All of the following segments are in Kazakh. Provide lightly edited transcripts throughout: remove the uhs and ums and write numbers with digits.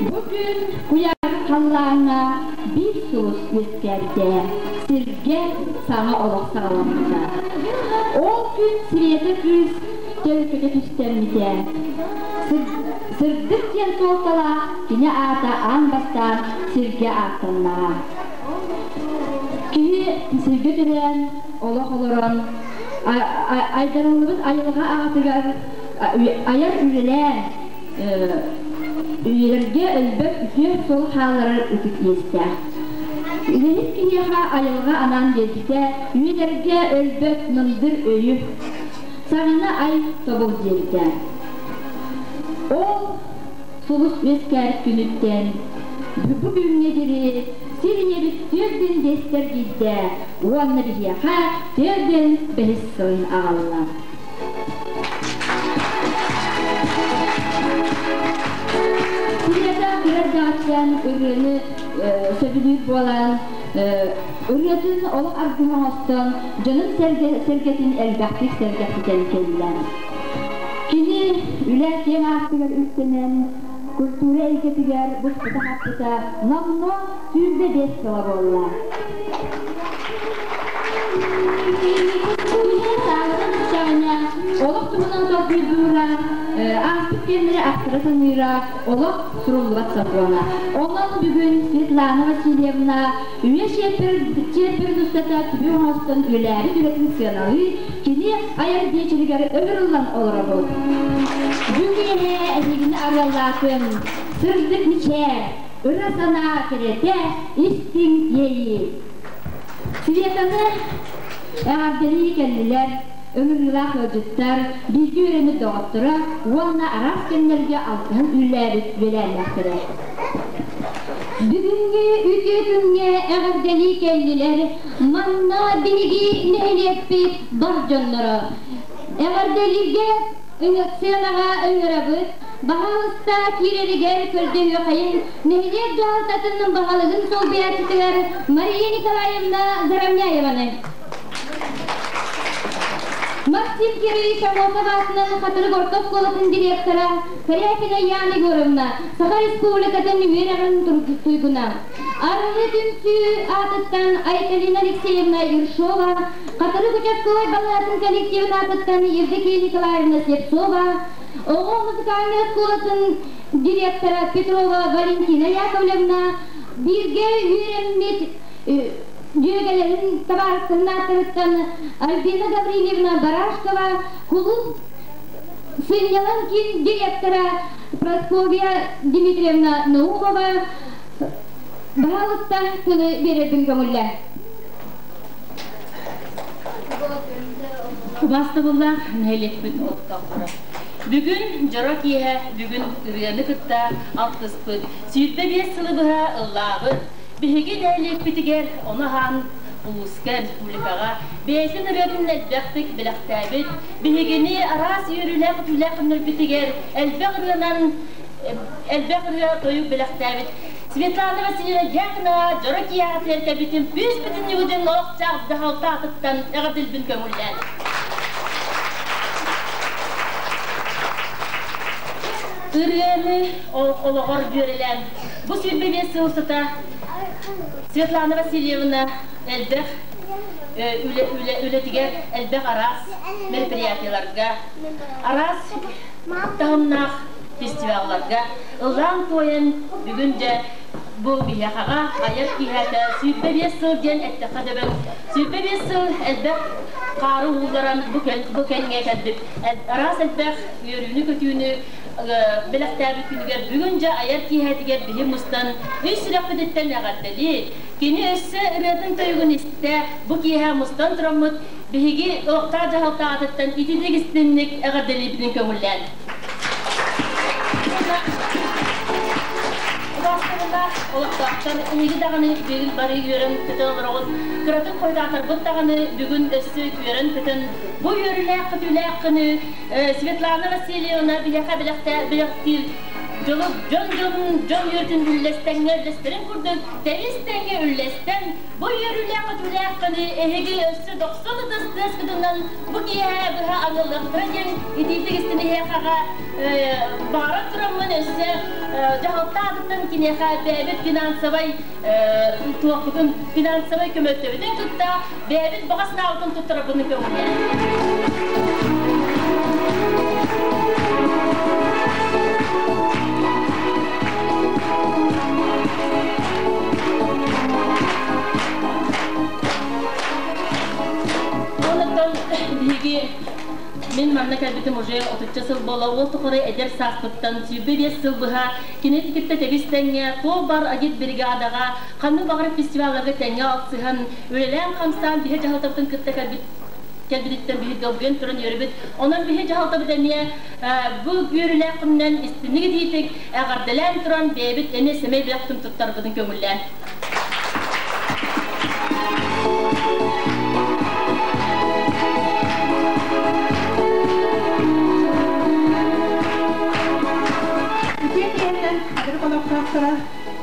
Bugün uyarı kallarına bir sus gösterdi. Sirge sana olak sağlamında. O gün siriyete küs, tevkete küstermide. Sırdık diyen soğukala, yine ağda an bastan sirge ağtınla. Ki sirge diren, olak oluran, aydarılığımız ayılığa ağatıgar, ayar ürelen, üyelerge ölbek üfür sol hağları ötük yeste. Üyelik kiyaha ayılga anan gelgide, üyelerge ölbek nındır öyüp, sarına ay tobul geldi. O sulus vesker günütten, bugün nediri, siriyerip tördün dester gidde, uanları kiyaha tördün behis sığın ağallar. Siriyada birer dağıtken ürünü söbülüp olan ürünün oluk ardına olsun canın sergetin elbaktik sergetiden keliler. Kini üler kem artıgar üstenen kultura elgetiger bu sıkıda hakkıda namno sürde des kalabolla. Oluk tuğunan topuyduğuna, artık kendini aktarasınıyla oluk surulluğa sapıana. Ondan bugün Svetlana Vasilyevna, üye şepir nüstata tübü hostan üyeleri üretim sıyanığı, kini ayar geçirigeri ömür olan olara bu. Bugüne edigini arallatın, sırdık niçe, ırasana kerete, istin yeyi. Svetlana, eğardeli kendiler, ömür yılak öcütler, bilgi öğreni doğuttura, ona aras kendilerge altın ülleri velerlektere. Bugünkü ücretünge eğardeli kendiler, manna bilgi nehliyetpi barcanlara. Eğardelige öngötselağa öngörabıt, Bahalısta kireriger köldü yokayın, nehliyet dağıtatının bahalığın sol beyatitiler, Mariya Nikolayevna Zaramyayeva'nı. Максим Кирович Амосоватның қатыры Горков колатын директора Корякина Яна Егоровна Саха Республикатын үйерағын туйгуна. Арылы түнсі атыттан Айталина Алексеевна Ершова, қатыры Кучатковай балатын коллективін атыттан Евдокия Николаевна Слепцова, Оғо музыкальный колатын директора Петрова Валентина Яковлевна, бирге үйеріммет Дүйегелерін табарыстығына атырыттан Альбина Гаврилевна Барашкова, клуб Сыняланкин директора Просковья Дмитриевна Наумова, Бағалыста күні берердің көңілі. Басты бұлда мәйлекпін оттақыры. Бүгін жарак еhe, бүгін үргені күтті алтыспыд. Сүйітті бес сылы бұға ыллағыр. Бігін әлек бітігер, оны хан Улуска республикаға бейсін үретін әлбәқтік біліқтәбіт. Бігіні арас үйіріләқ түләқінір бітігер, әлбәқ үрі тойып біліқтәбіт. Светлана Васильевна Якна, жарак еға тәртәбітін, бүз бүтін үйден оқ чағызды халта атыптан әғаділбін көңілден. Үргені олығыр жөрелен. Бұл сүйірбебесі ұсыта Светлана Васильевна әлбәқ өлетігер әлбәқ арас мероприятияларға, арас тағымнақ фестивалларға, ұлжан тойын бүгінде бұл бияқаға аяқ кейәті сүйірбебесі ден әтті қадыбын. Сүйірбебесі әлбәқ қару ұлдаран бүкәнге кәдіп. Арас әлбәқ үйіріні көтіуіні Беләктәбі күнігер бүгінже аяр кейәтігер бігім ұстан үй сүрек бідеттен әғаттәлі. Kini össe ıradın töygün iste, bu kiha mustan turamut, bihigi oqtar jahalta adattan itidik istinlik eğerdeli bidin kömüllen. Başlarında olaqtaqtan egi dağını bir bari yörün tütün olurağın, kıratın koyda atar dağını bugün össe yörün tütün, bu yörülek kıtülekini Svetlana Vasilyevna bilaka bilaktil, John yürütün üllestenge üllesterin kurduk, devistenge üllesten, bu yürülek atülekini ehegi össü 90 dıskıdından bu kiyehe bıha anılıqtıran ititik istini hekağa bağıra turamın össü jahalta adıttan kineha bebet finansavay tuğaklıkın finansavay kömöttövüdün tutta bebet bağısına altın tuttura bunu kömüne. Мен манна кәлбетім уже 30 жыл бола, ол тұқыры әдер сақпыттан сүйбе 5 жыл бұға, кенетікетті тәбестәңе, қол бар агит бригадаға, қанны бағырып фестиваларға тәңе алсыған, өлелән қамсан, бейе жағалтаптың күтті кәлбеттен бейе гәлбен тұрын өрібіт, онан бейе жағалтабы дәне, бұл өрілі қымнан істінігі дейтік, әғарділән тұран бейбіт әне сәмей бәқтім тұттар бұдың көңіллән.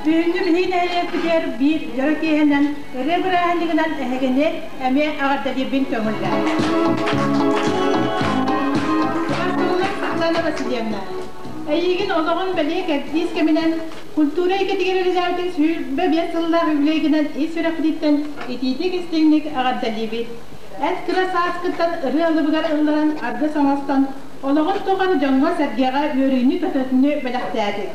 Büyüngü bihin ehliyetler bir Jarakiye'nden rebirahenliğinden ehegenler emeğe ağırdalı bin kömürler. Başkanlık Svetlana Vasilyevna. Eyyigin olağın belli kertiz keminen kultura iketigeri rizavetin sürbe bir sıllar üvleğinden isfirafiditten ititik istinlik ağırdalı bin. Et kıra saaskıttan ırı alıbıgar ıllaran ardı samastan olağın toğanı jonga sergeğa yörüğünü tötötünü belaktayadık.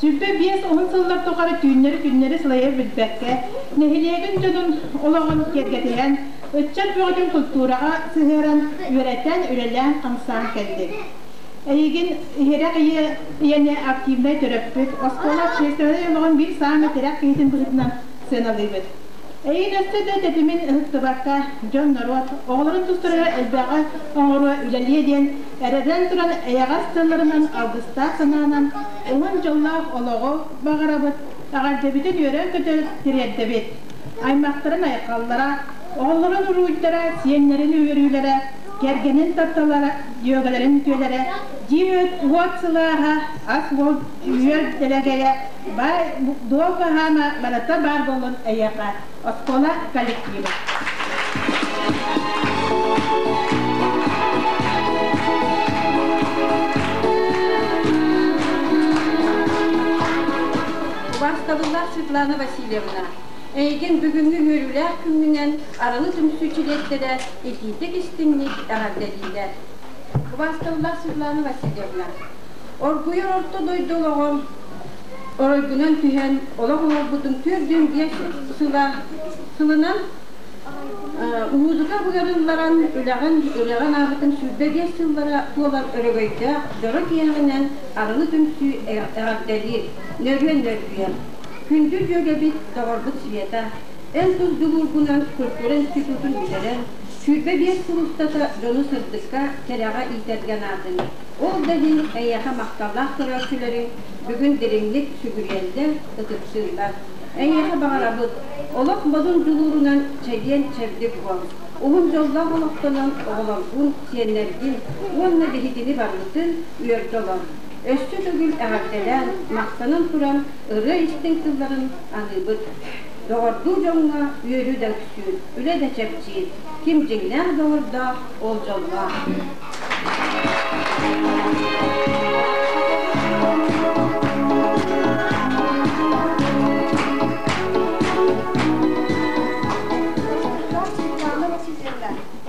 Sübbe bies on sıllar toqarı tüynleri sılaya bilbekke, nehiliyegin jönün olağın kergeteyen, ötçen böğdün kulturağa sıhıran, üreten, ürelen qamsan keldik. Eygin herek yene aktivnay töröppük, oskola çeştevede olağın bir sağına terek keytin bıhıtından sınalıydı. Eyin öste de tetimin ıhtıbakka, John Norot, oğların tusturağı elbağa oğru üleliye diyen, ereden turan eyağa sınırından Ağustos sanağından onun jollaq oloğu bağırabıt, ağardebitten yören kötü tireddebit. Aymakların ayqallara, oğulların uruğutlara, siyenlerin üyürüylere, gergenin tartalara, yögelerin tüylere, jivet uvat sılaha, as volt üyer delegeye, bay doğu hama balata bar bolun eyağa, oskola kolektivi. Başkanlık Svetlana Vasilyevna. Eygin bugünkü hürüler gününden aralı tümsüçületlere etitik istinlik ağardeliler. Başkanlık Svetlana Vasilyevna. Orguyur orta doyduluğum, orgunan tühen, olağın orbudun türdüğün diye sılınan Umuduka bugarınlaran üleğen ağıtın sürdü diye sıllara tuğalan örgöyde, Jorak yeğenen aralı tümsü ağardelir, nörüyen. Gündüz yögebit doğurbut sviyeta, en tuz dulurgunan Kültür Enstitütün bileren, sürbe bir sılustata Jonu Sırdık'a terağa itergen adın. O delil eyağa maktallah tırasülerin bugün derinlik sügüriyelde ıtıksızlar. Eyağa bağırabıt, olak modun dulurunan çeyen çevdik var. Oğun jollah olaktanan oğlankun siyenlergin, onunla dehidini barlıtın üyerde olan. Östü tügül ağardelen, maktanın turan, ırı istinktivların anıbıt. Doğurdu jonga, yörü de küsür, üle de çepçiyiz. Kim cingler doğurda, ol jolga.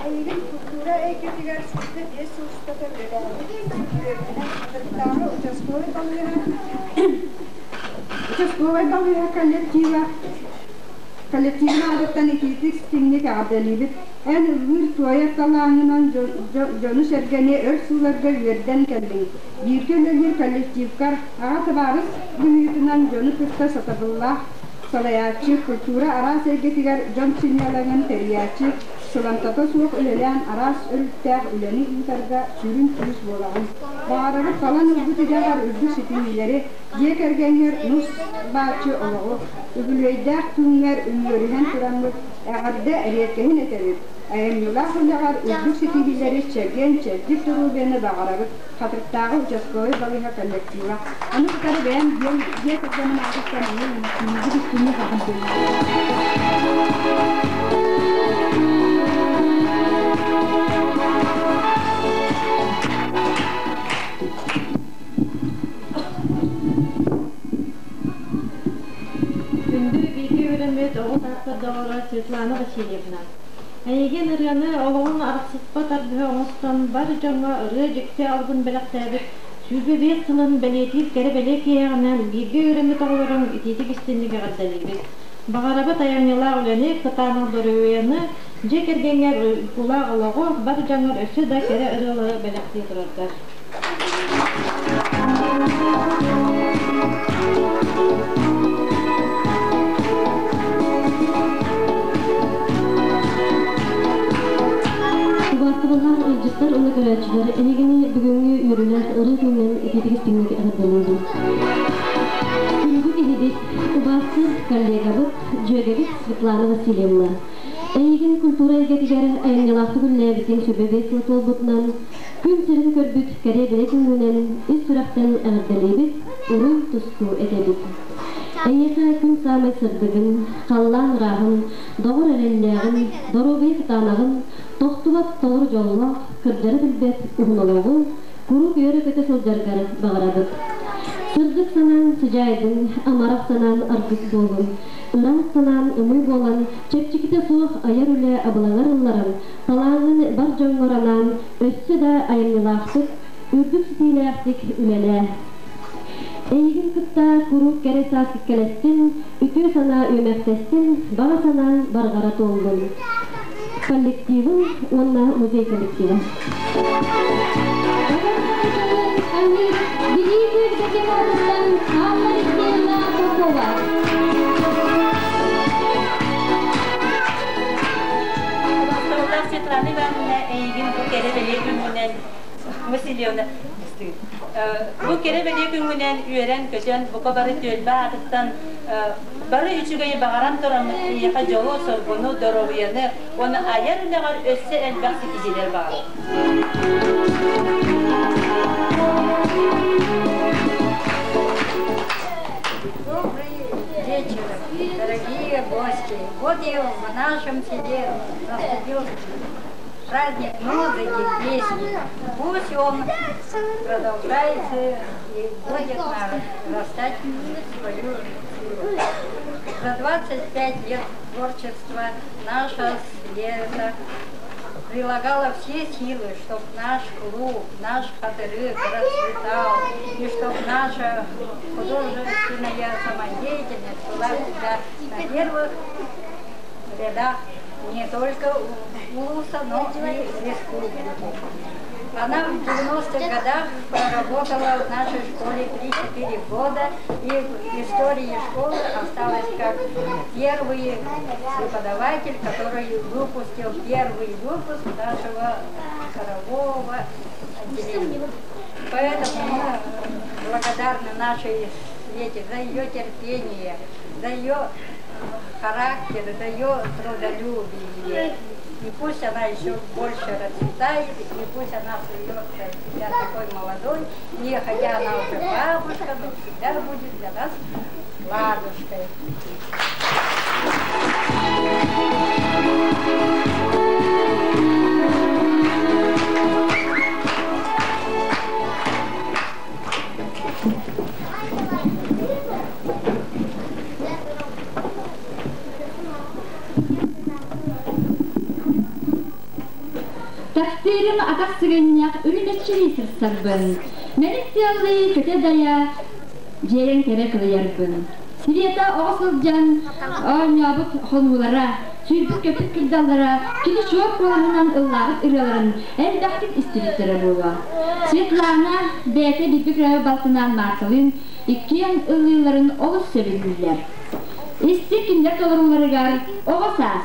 Eylül kultura eyketiger sürdü diye soğustata Участковая коллективна адаттан ититик стинник адалибит эн үр туая талаңынан жону сергене өр суларга үйерден келдин. Биркен өлер коллективкар ага табарыс günüyütünden жonu кырта сатабылла Salayatçı, kultura aras ergetiger jom sinyalangan teriyatçı, Sılantata soğuk ülelen aras ülükter üleni yutarga sürün türüs bolağın. Bağırarı falan ürgüt edegar ürgü sitinlileri, diyek ergenler nus bağçı olağı, ügüleyder tünger ünlörühen turanlık, eğarda eriyetkehin eterir. Ayamyular hırlagar ürgü sitinlileri çergen çergip duru beni bağırarı, katırktağı uçaskoyu balıha kollektiva. Onu tutarı beğen diyek ergenin ağızdan onu müzik üstünü kakın Светлана Васильевна. Эйген ырганы олоғын арақсызға тарбығы оңыстан бар жаңа ыры жекте алғын бәліқтәбі сүрбе бес сылын бәлетіп кәрі бәлек еғінен бирге өрімі тоғылырын итетік істенлігі ғаддалебіз. Бағарабы таянела үләні қытаның дұрыуыны жек әргенер ұла олоғы бар жаңа өсі да кәрі ырылы бәліқті тұрардар. Bastırılan ırcıklar onu görevcileri elegini bugünkü yürüler ırı günden ipetigiz pinlik ağırdanıldı. Ürgü ehidit, ubastır kollegabıt, jögebit Svetlana Vasilyevna. Elegin kultura ergetigeri ayanyalaktı gülleritin söbebe sıltol butnan, gün sırrı körbüt kere bile günden üst süraktan ağırdanılbit, urun tusku edebit. Eyyaka gün samay sırdığın, kallan rahın, doğru erenleğin, doğru kıtanağın, toxtuvat doğru jolla, kırdarı bilbet uğunaloğu, kurup yörü kötü soljargarı bağıradık. Sırdık sanan sıcaydın, amarak sanan argıs bolun, ırak sanan ımıy bolan, çepçikite soğuk ayar üle abılalar ılların, talağın bar jongoranan, össü da ayımyılaktık, ürdük sitiyleyaktık ülele. Eygin kıtta kurup kere saskik kelestin, ütü sana ömektestin, bana sana bargarat oldun. Kollektivin, onunla muzey kollektivin. Biliydir bekemarından ağlar isteyenler Popova. Bastırılar Svetlana Ivановna Eygin bu kere belirli gününden Vasilyevna bu kere belirli gününden üyeren kötün bu kabarı tölbe ağıttan barı üçügeyi bağıran toramı yaka joğu sorgunu doroviyanı onu ayar ülegar össe elbaqsi gidiler bağır. Добрый вечер, дорогие гости. Вот и в нашем селе наступил праздник музыки, песни. Пусть он продолжается и будет нарастать свою силу. За 25 лет творчества наша Света прилагала все силы, чтобы наш клуб, наш хатырык расцветал, и чтобы наша художественная самодеятельность была всегда на первых рядах не только улуса, но и республики. Она в 90-х годах проработала в нашей школе 3-4 года, и в истории школы осталась как первый преподаватель, который выпустил первый выпуск нашего хорового отделения. Поэтому мы благодарны нашей Свете за ее терпение, за ее характер, за ее трудолюбие. И пусть она еще больше расцветает, и пусть она остается всегда такой молодой, и хотя она уже бабушка, но всегда будет для нас ладушкой. Takdirin atak sıgınyak ünümetçiliği sırtsarbın. Menik tiyalli köte daya jeyen kere kılıyarbın. Siviyeta oğasılcan oynabık holmulara, sürbük köpük kildallara, kili çoğuk kulağından ıllağıt ırıların elbaktik istirikleri boğa. Svetlana beyte bilbik rayı baltınan martalın, ikkiyen ıllıyların oğuz sevildiler. Millet olurları gar. Oğasas.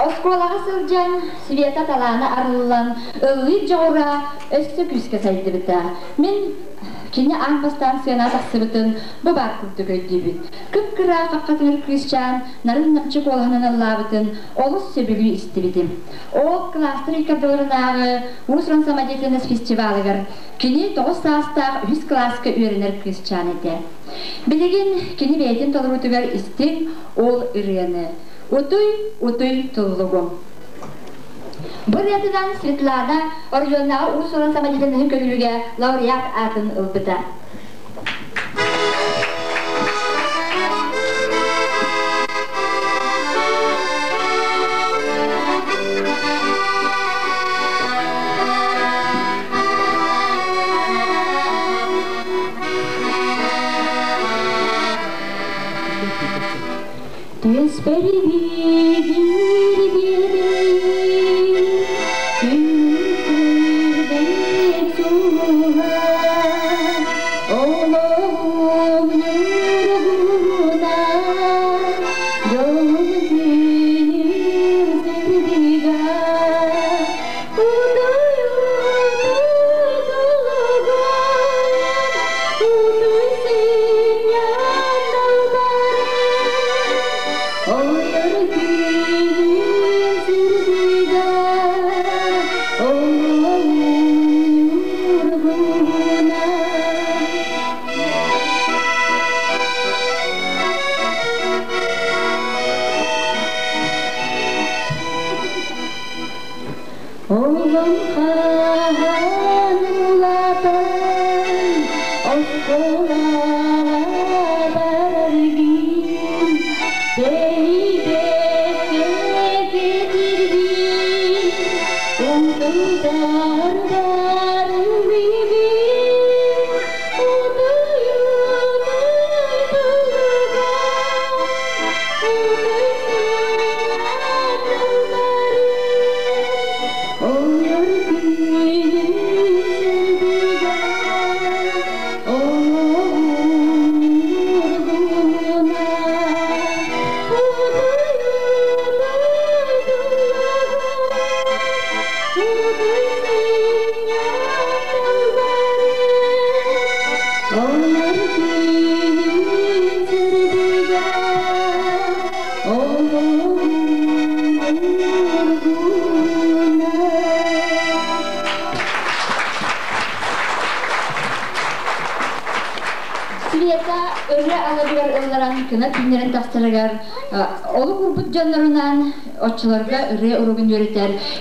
Oskolağa sılcan, Sveta talana arılan, ıllı joğra, östü küske saydı bita. Min kini anbastan sena taksıbıtın, bu bar kurdu göydübün. Kıpkıra kakkatınır Kristyan, narın namçık olağının Allah'bıtın, olus sebülü istibidim. O klastır ikadılırınağı, Ulusran Samadetiniz Festivalıgır. Kini 9 saastağ 100 klaska öğrenir Kristyan ete. Biligin kini beytin tolrutugar istin ol ırıyanı. Утуй туллугум. Бұл ятыдан Светлана оржоннаға ұлыс olan самадетінің көрілуге лауреат атын ылбыта.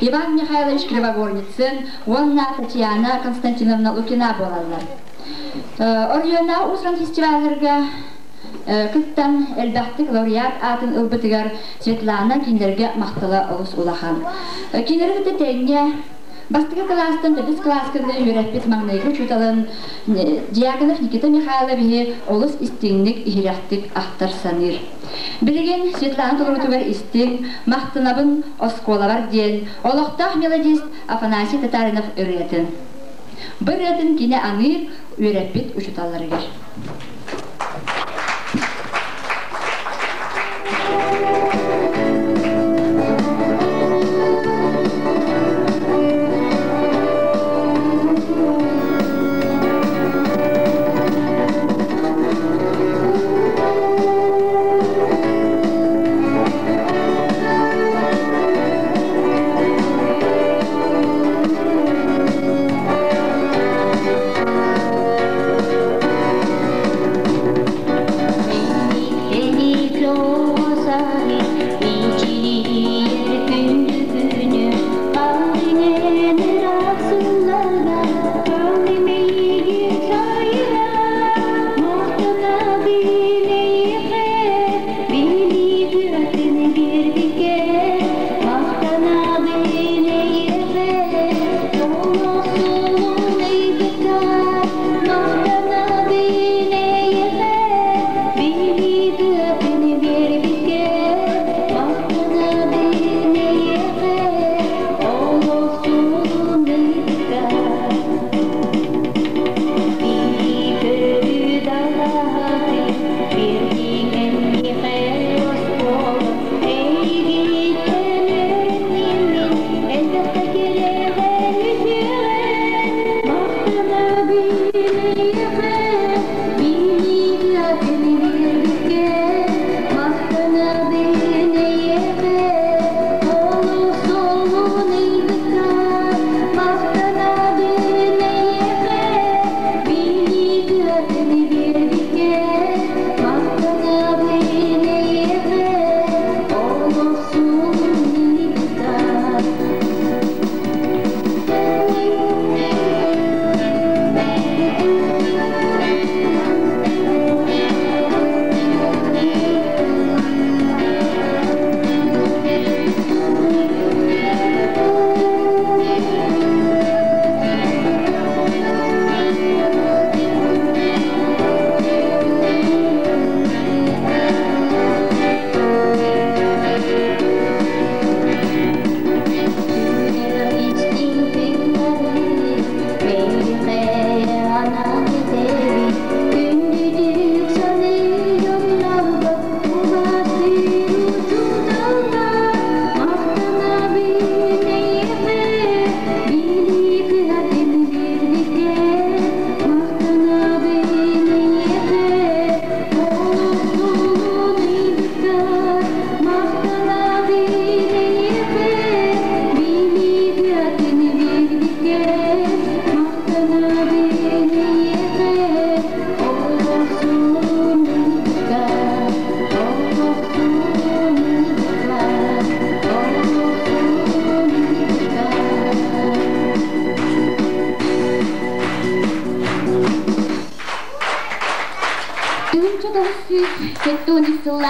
Иван Михайлович Кривогорницын, Онна Татьяна Константиновна Лукина болалар. Орьона Усран фестивалерге кыттан элбахтык лауреат атын ылбытыгар Светлана киндерге мақтала олус улахан. Киндерге тетенге бастыгы класстан тедис класскында үйрәппет маңнайгы чуталын Дьяконов Никита Михайлович олус истинник ихиряхтык ахтар саныр. Билеген Светлана Толорутугар истин, мақтынабын осколавар ден, олықтақ мелодист Афанасий Татаринов үретін. Бір үретін кине аныр үйрәппет учуталарыгар.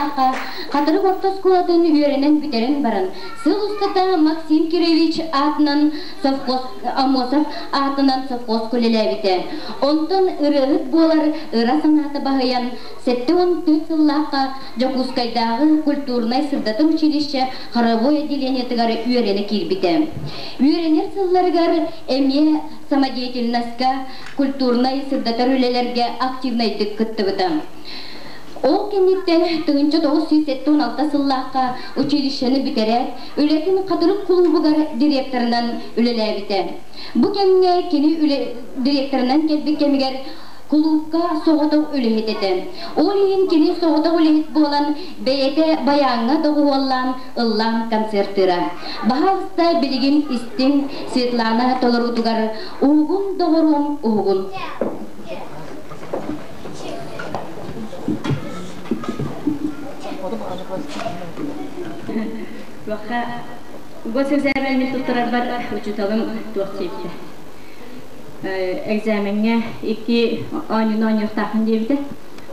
сыллаққа қатыры орта сколатын үйренен бітерін баран. Сыл ұстата Максим Киревич атынан совхоз Амосов атынан совхоз көлеләбіті. Онтон ырығыт болар ыра санаты бағаян сетті он төт сыллаққа Жокускайдағы культурнай сырдаты училище хоровое отделение тыгары үйрене кирбіті. Үйренер сылларғар әме самодеятельностька культурнай сырдатар өлелерге активнайтык кытты бұтам. Ол кенеттен 1916 сыллаққа училищені бітерер, өлетін қатырық клубығар директорынан өлеләбіті. Бұ кемге кені директорынан келбік кемігер клубка соғытық өлеhet Ол ең кені соғытық өлеhet болан бәйеті баяңға доғы олан ыллан концертыра. Бағалыста білген істің Светлана толырутығар уғын доғырым уғын. Ваха госэкзамен мен туттарар бар учуталым туақсепті. Экзаменге 2 айнын тақын дейбді.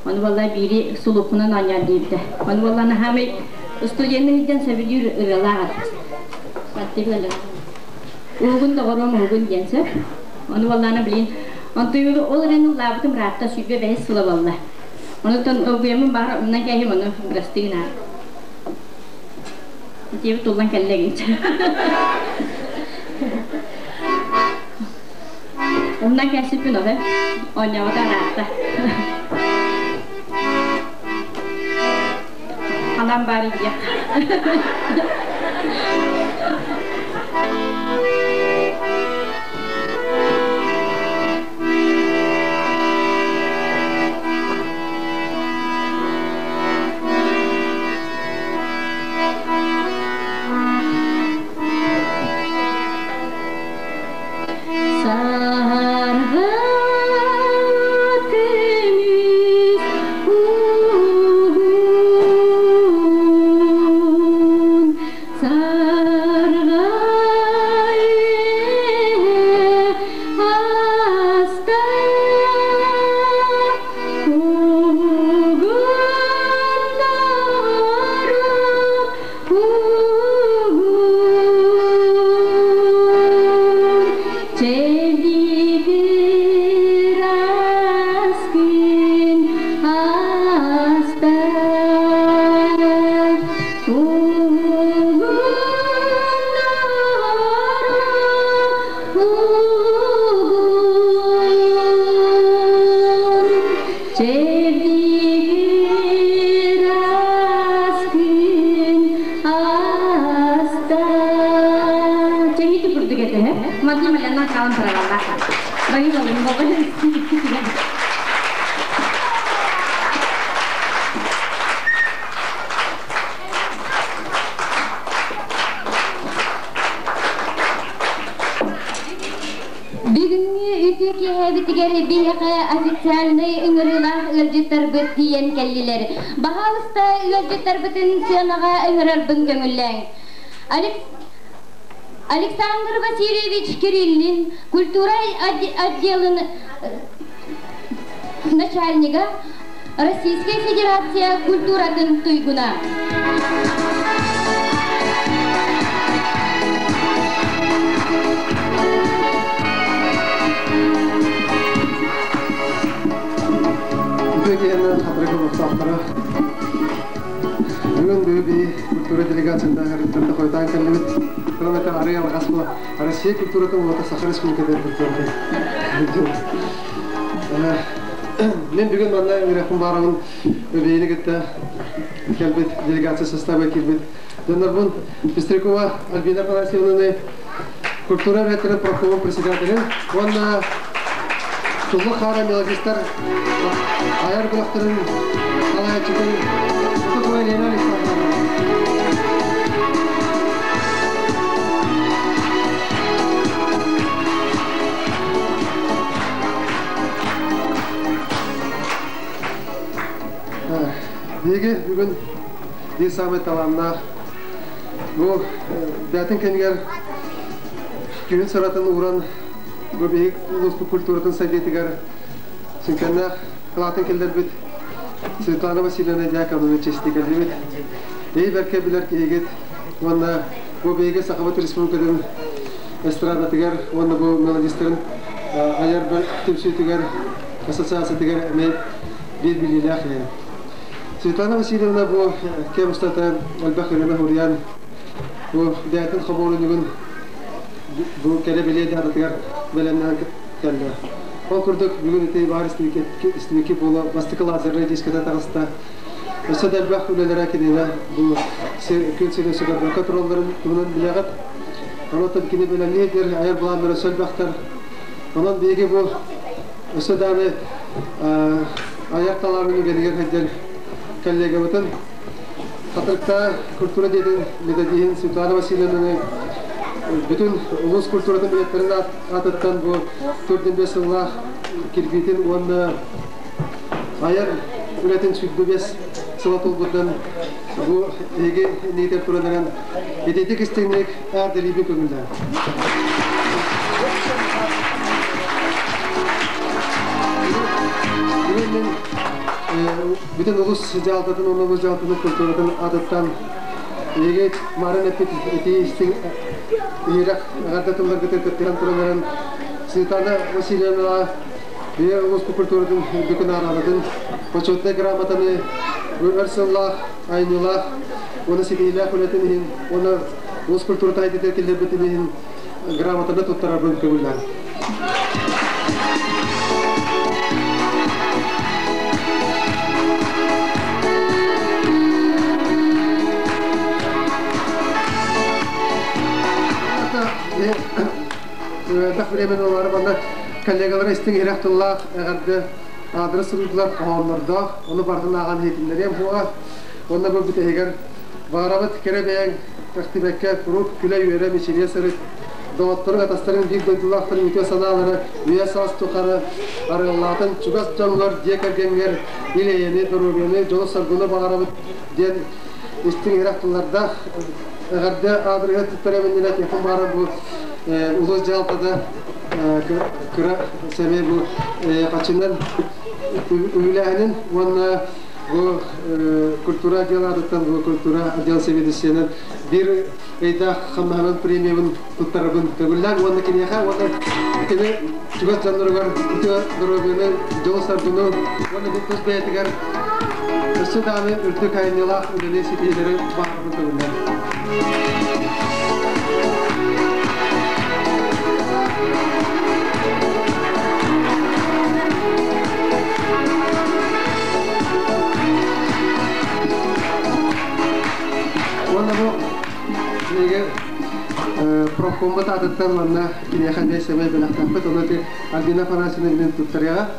Оны валла бири сулуқынан айняр дейбді. Оны валланы хамай студенттің еден сөбілер ұралағыр. Баттығылы. Оғын да ғорым оғын денсіп. Оны валланы білейін. Онтойығы ол рәнің лабытым рақта сүйбе бәйіз сылы валла. Оны тон оғыямын бар, оннан кәйім оны ғырастығын ағы. Диев тулан келлегинче. Ondan kesipin o be. Oynava da rahatta. Anam bari diye. Александр Васильевич Кириллин, культура отдела начальника Российской Федерации культуратын туйгуна. Культура делегациясында әріптері қойдан келдік. Километр ария алғасылы Россия культуратын олата Саха Республикада культурды. Мен бүгін маңнай өңірекін барығын өбейіні кетті. Келбет делегация составы келбет. Донорбун Пестрякова Альбина Панасьевнаны культура рәттері профкомы председателін. Онна Тулы Хара мелодистар аяр бұлақтырын алайчыдың Құтықлай Лена Александровна. Деге бүгін Десамет аланына бұл бәтін кәнігер күйін сұратын ұғыран көбейік ұлысты культуратын сәбетігер сүнкәннақ қылатын келдер бүт Светлана Васильевна Дьяковна честикалибит. Эй берке билер кегет. Онна бу бейге Сахават Республикадан эстрада тигер, онна бу мелодистерин аяр бер тümsü тигер ассоциация тигер мен билbilillah. Светлана Васильевна бу кемстата албахрина хуриян. Бу дәтин хаболунугун бу келебеле дәтин тигер белемнән келде. Ол күрдік бүгін өте бар істемеке болу бастықы лазерлы дискада тағыста. Өсі дәлбәқ үлелері әкедені бұл күн сені сөйлер бәкі тұраларын түмінен білеғат. Анатып кені бөләлі едер, айыр бұландыры сөл бәқтар. Онан бейге бұл өсі дәні аяқталарының келген әддер кәллеге бұтын. Қатырықта күртура дедін медадейін Светлана Васильевнаны bütün ulus kültürünün biletlerini atıttan bu 4-5 yılla kirgitin onu ayar üretin sürdü 5 sıvat olgudan bu ege neyden turadaran edetik isteğinek erdeli bir kömülden. Bütün ulus jaltatın, ulus jaltatın kültürünün atıttan ege marın eti isteğin Irak agardatımlar getirttiren turların Светлана Васильевна ve ulus kültürünün bütün araladın. Почетный грамотаны Өрсуллах, Айнулах, оны сидейлах үлетінен, оны улус kültürünün айдетер келдер бітінен грамотаны тұттарар бөліп көбілден. Дақ времен олары банда коллегалар істің ерақтыллақ әғарды адыры сұрудылар қауымларда, оны бардың аған етімдерем бұға. Онда бұл біті егер бағарабы тікері бәйін әқтібәкке құруп күлі үйері мешеле сұрып, доғаттырың атастарын бек дойдылақтырын үте саналары, үйе сас тұқары, арыллатын, чугас жоңғыр, декергенгер, илейені, дұрубені, жолы саргуны бағарабы ден істің ерақтыларда әғарды адырыға түттіременділі текін бары бұл улус жалтада кыра сәме бұл қачыннан үйләһінің онна бұл культура деладыттан бұл культура отдел соведущенен бір айда қаммағын премиямын тұттарыбын төгіллән онна кенеға онна кені жүгат жанырығар үте дұрубені жол сардыны онна бұл көз бәйтігер үсі даны үрті кайнелақ үлелі сетейлері бағырын төгіллән. Prokombat adattan mana kini akan dia sampai belakang pet orang tu agenda panasnya dengan tutorial.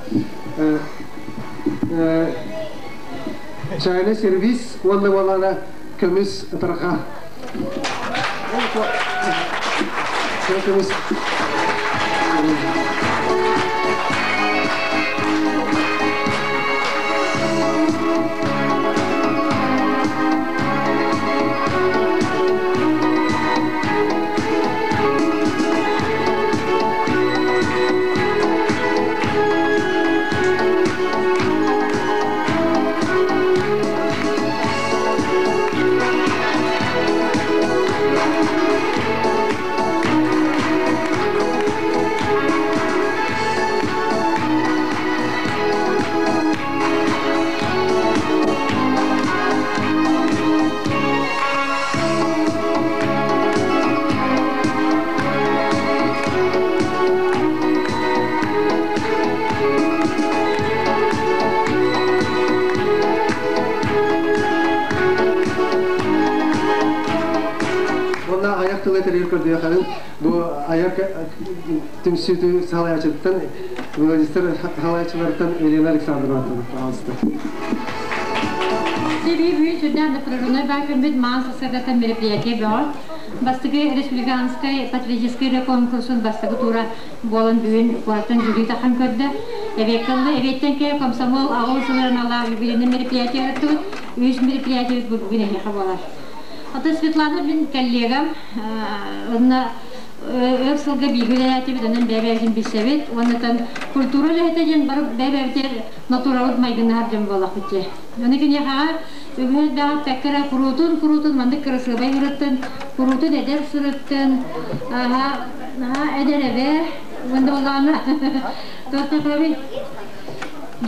China service wala kemis terka. Kemis. Bu ayak tüm sütü salayacaktan, melodistler halayacaklardan Elena Alexandrovna aldı. Среди вычурных напряженной бакомет масса сагата мероприятий был. Бастыгы республиканской патриотический конкурсын бастыгы тура болын бүгін куартын жюри тахан көрді. Эвеккалды эветтен ке комсомол ağıl сылырын ала юбилейный мероприятий өттү. Үш мероприятий бүгін эхе болар. Ата Светлана бин коллегам, она Örselge bilgileri bilen bebevin bilsevit, ondan kulturel hetecen barıp bebevter natural maygınlar jem bolak bitti. Onu gün yağa ömür daha tekrar kurutun mandık kırısı bayırıttın, kurutun eder sırıttın, eder eve, bunda olanı dörtte tabi.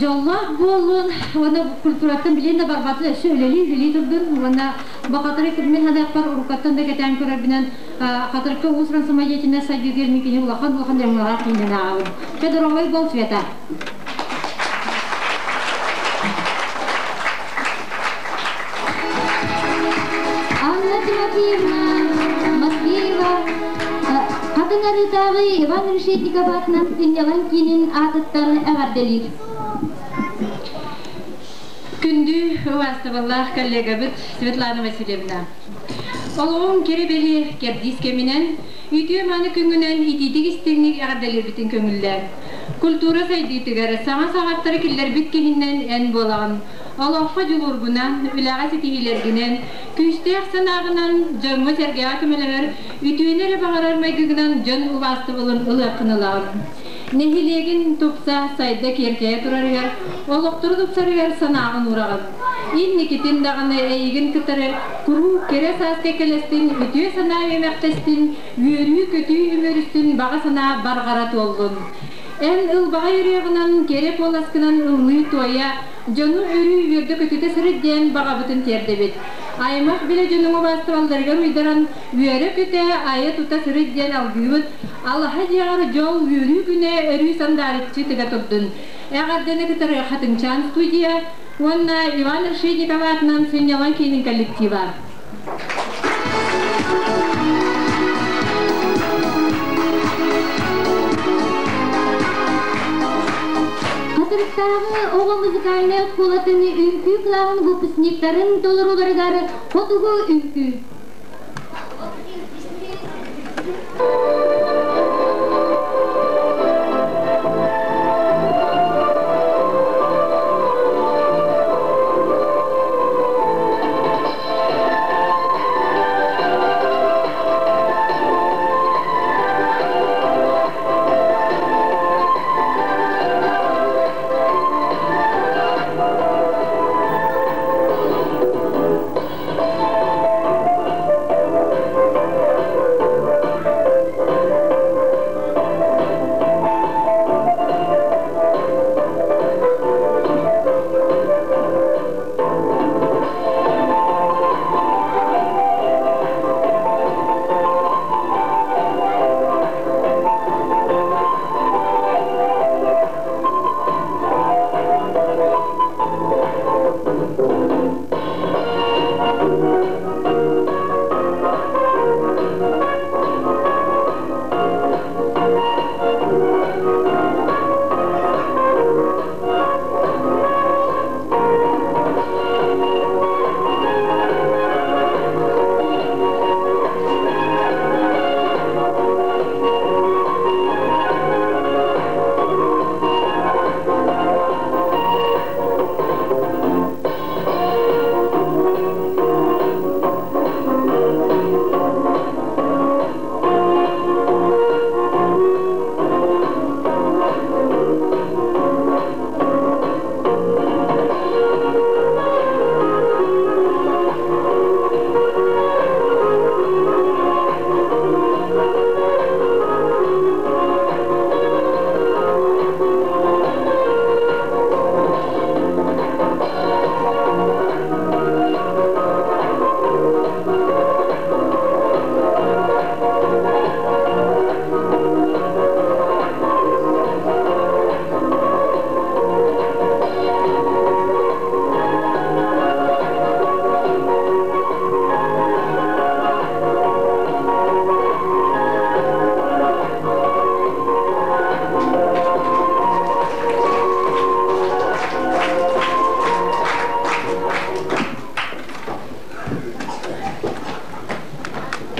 Jollak bolun, ona kulturattan bilen de barbatı söyleli durdun, ona bakatır ekibmen hadaklar urukattan da geten körabinen katırkı usran samayetine saygı gelmekini ulakan demlara kendine ağır. Çadırovay bol sveta. Anna Timotievna Матвеева Қатынары тағы Иван Решетников атынан Сенделан кейінен атыттан әғарделер. Күнді ұвастываллах коллега бұд Светлана Васильевна. Олуғын кері бәлі кердис кемінен, үйті маны күнгінен итетік істегінек әғарделер бітін көңіллер. Культура сайдыйтығары саңа сағаттары келер бүт кенінен ән болағын. Аллахқа жолургунан, үләға сетихилергінен, күшті ақсанағынан, жоңғы сәрге акымелер, ütüенері бағарар майгығынан жон ұвасты болын ұлыққынылағын. Нехилегин тупса сайда керкея турарыгар, олоқтыры тупсарыгар санағын урағын. Ин никитин дағаны әйгін кітары, күру кере саске келестін, ütüе сана емектестін, үйері көтü өмөрістін баға сана барғарат олғын. Ән ылбаға үйрегінен кере поласкынан ыллы тоя, жону өрі үйерді көтüте сырыдден баға бұтын терді бет. Аймақ біле жонуңы бастывалдарғар үйдаран үйері көте айы тута сырыдден алғыйбыт, Аллаха жиғар жол үйері күне өрі сандарытчы тіға тұрдын. Әғардені кітары қатынчан студия, онна Иван Решетников атынан Сенделан кейінің коллектива. Қатырықтағы оғы музыкальный қолатыны үнкі қылағын выпускниктарын толыруларыдары қотуғы үнкі.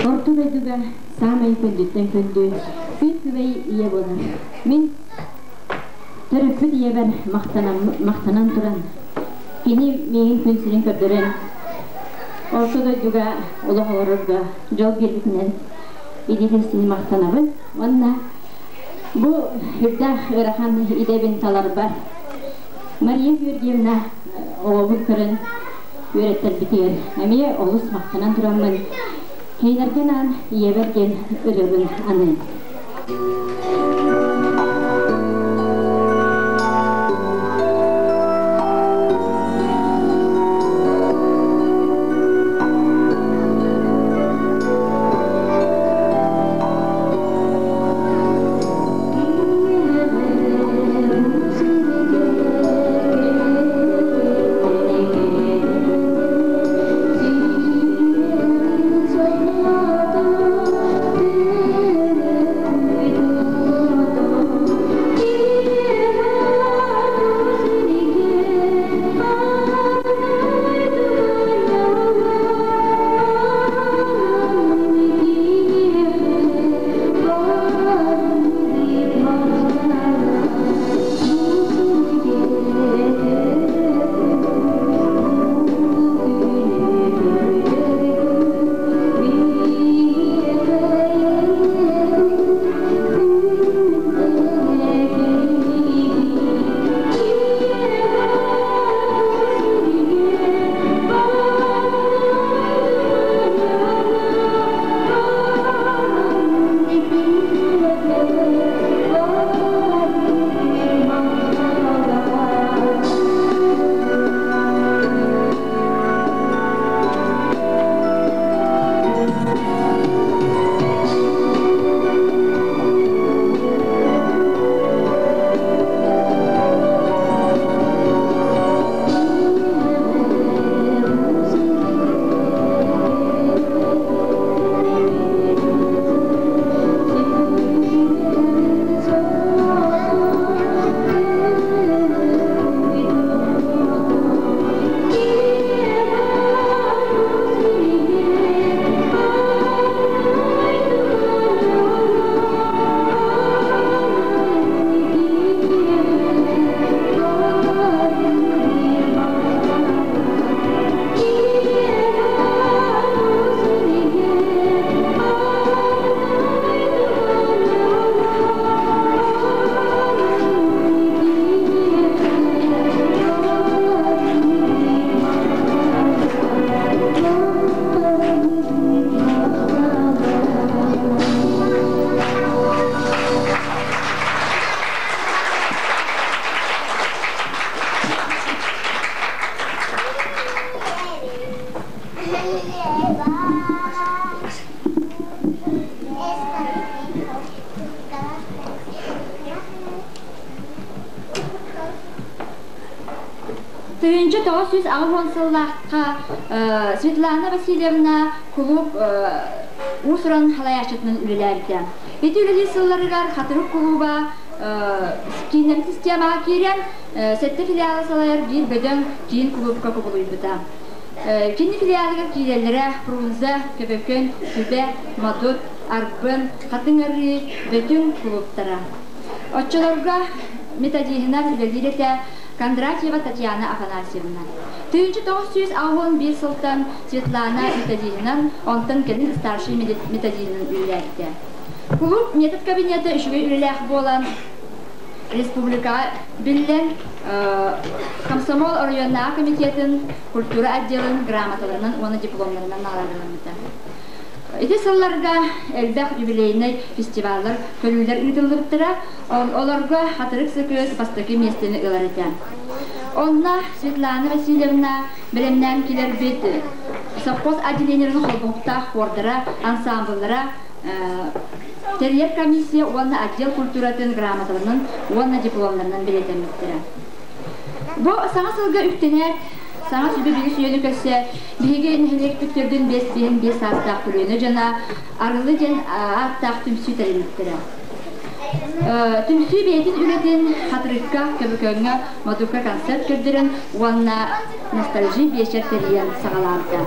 Ortuvedüga samay köndütten köndü, küvey iye bolar. Min törüpü diye ben mahtanan turan. Kini meyin künsünün kördüren. Ortuvedüga ula horurga jol birlikten idilesini mahtanabın. Onna bu hürdağ ırahan idebin talar bar. Maria Georgievna oğul körün öğretler bitiyor. Emi olus mahtanan duramın. Heylerden an yebergen ırığın anı. Тыынчы 960 сыллаққа Светлана Васильевна клуб Усран халаячытның үлелерді. Эти үлелі сылларыгар қатырып клуба кейінен системаға керен сетті филиалы салайыр бір бөдің кейін клубқа көбілі бұта. Кейінні филиалыға кейлелері Прунза, Көбөкөн, Күбе, Мадут, Арпын, Қатыңыры, бөтін клубтара. Отчыларға методиғынан үлелерді Кондратьева Татьяна Афанасьевна. 1961 сылтан Светлана методиğinden ondan kendi старший методиğinin üyelerdi. Klub метод кабинеті үшіге üyeler olan Республика bilen Komsomol Rayonlar Komitetin Kultura Отделinin gramatalarından, onun diplomlarından alırlardı. Эти сылларга элбэх юбилейный фестивалдар көрүлөр ыйтылыптыра, оларга хатырык сөкөс бастаки местени ыларыта. Онна Светлана Васильевна билемнен килер бит совхоз отделенияларын холбоктах ордара, ансамбльлара, терьер комиссия онна отдел культуратын грамоталарынан, онна дипломларынан билетемиттире. Бу саңа сылга үктенет Sana sübü bir suyunu köse, bihiге нехелек bütürdün бес астақ түрені жана арылы ден аттақ түмсүй тәріміттірі. Түмсүй бейтін үлетін қатырыққа көбікөңі мадука концерт көрдірін, онна ностальжи бешер тәріен сағаларды.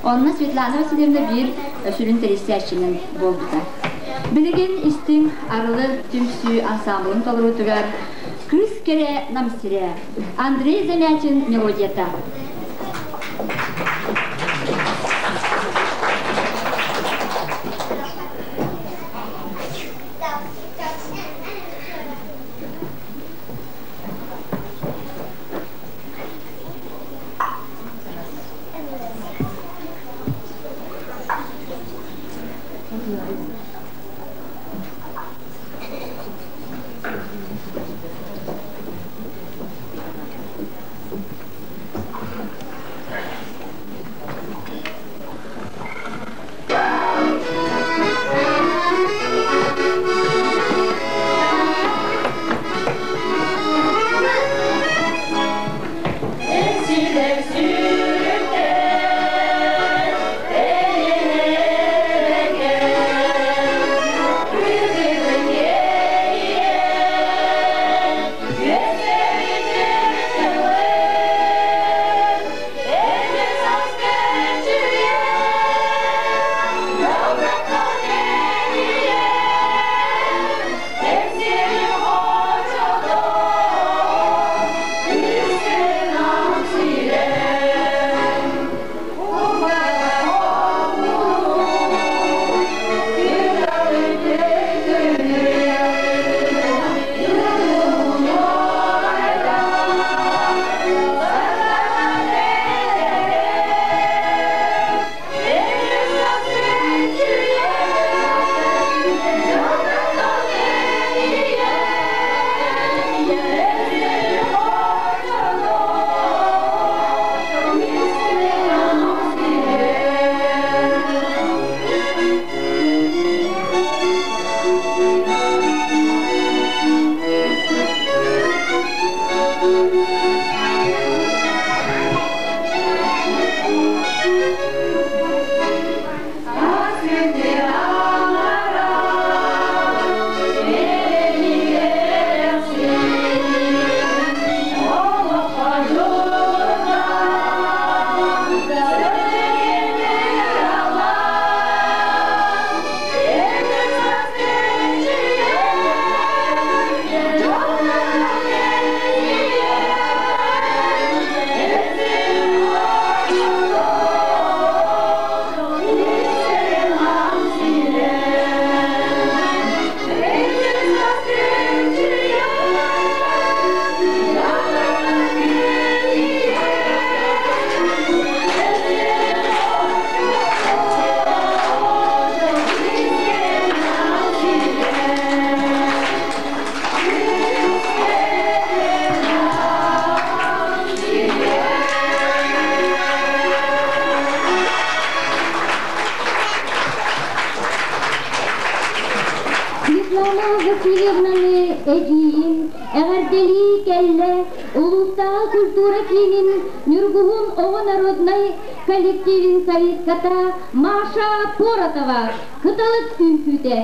Онна Светлана Васильевна bir сүрін тәрісәшінің болдыда. Білеген істің арылы түмсүй ансамблын толыру түгер, Крыс кере намсире. Андрей Замятин мелодията. Egiyin, eğerdeli kelle, Ulusal Kultura Кинин, Нюргугун Ово Народной коллективин солистката Маша Поротова, Кыталык Күнкүте.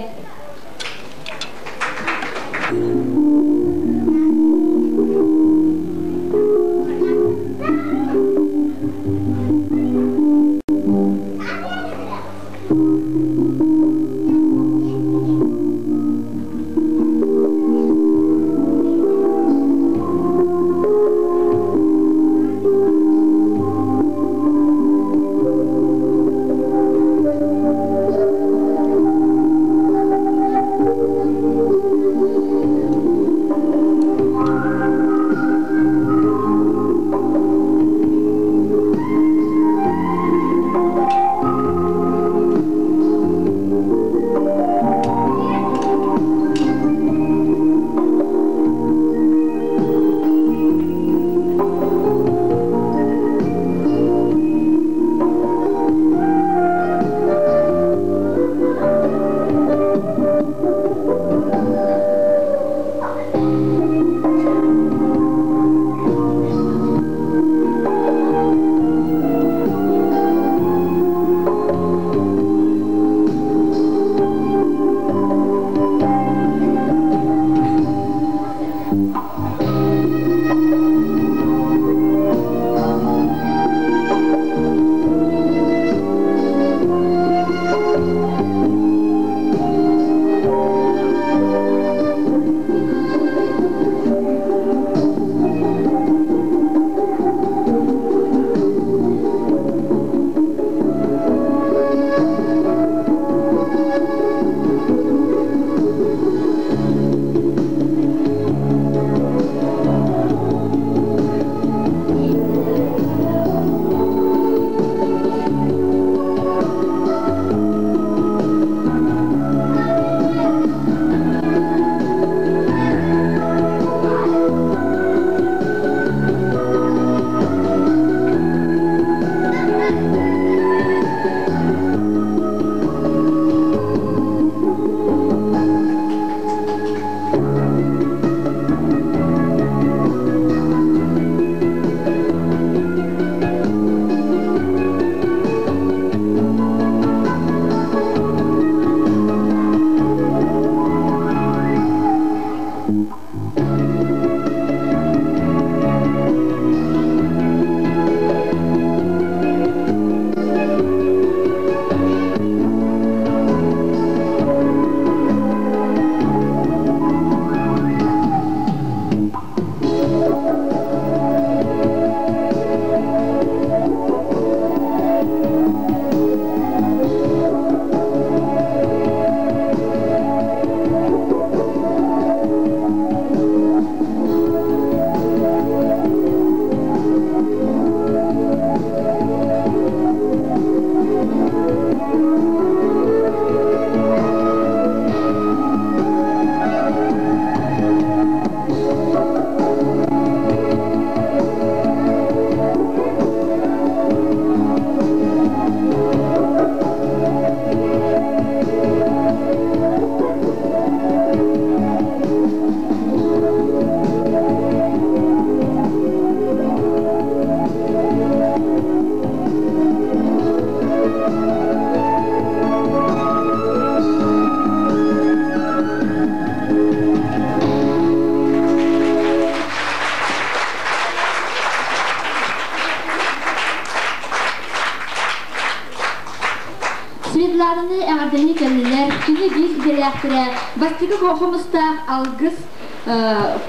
Келелер, кини biz иделяхтыра, бастыгы кохомустах алгыс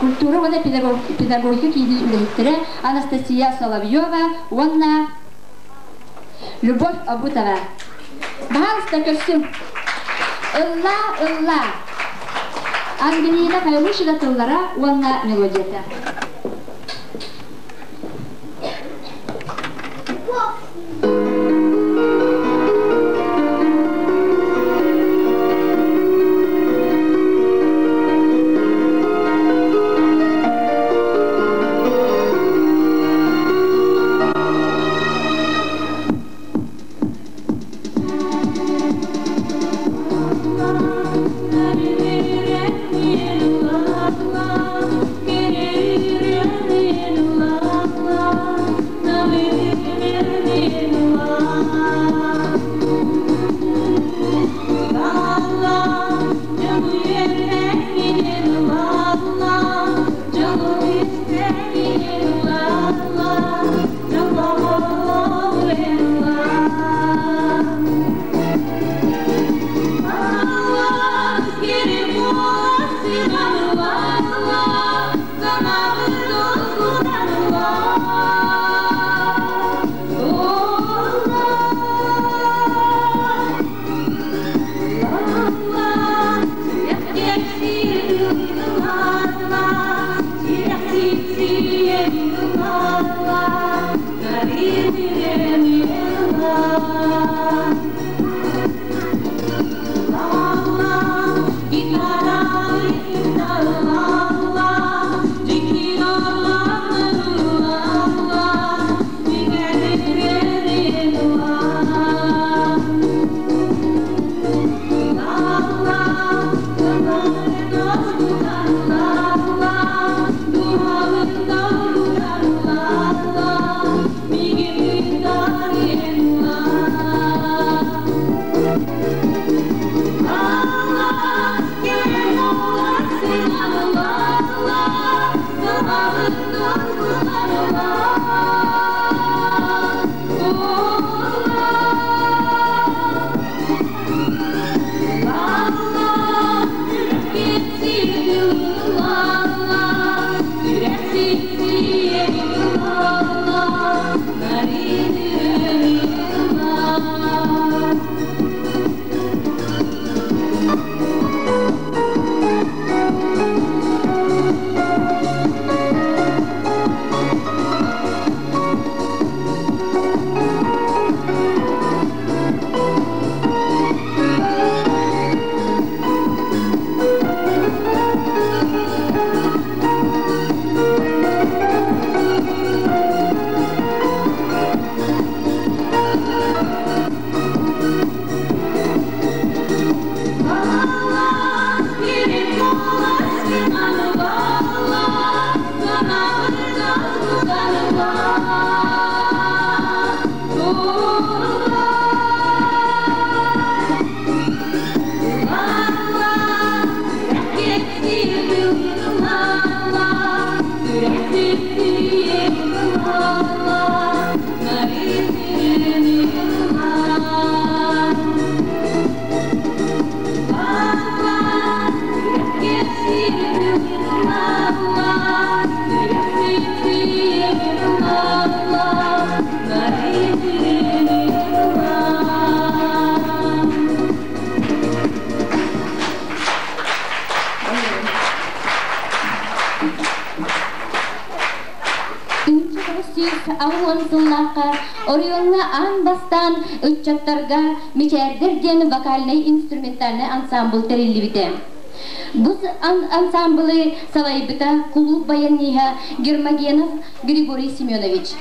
культура вона педагогика киди үлехтыра Анастасия Соловьева, онна Любовь Абутова. Пожалуйста, көсім. Илла. Ангелина Каймышева тыллара, онна мелодията. Orionga an bastan uççaktarga miçerdirgen vokalnay instrumentalnay ansambl terillibite. Bu ansamblı salaybita Kulub Bayanniha Germagenov Grigoriy Semyonovich.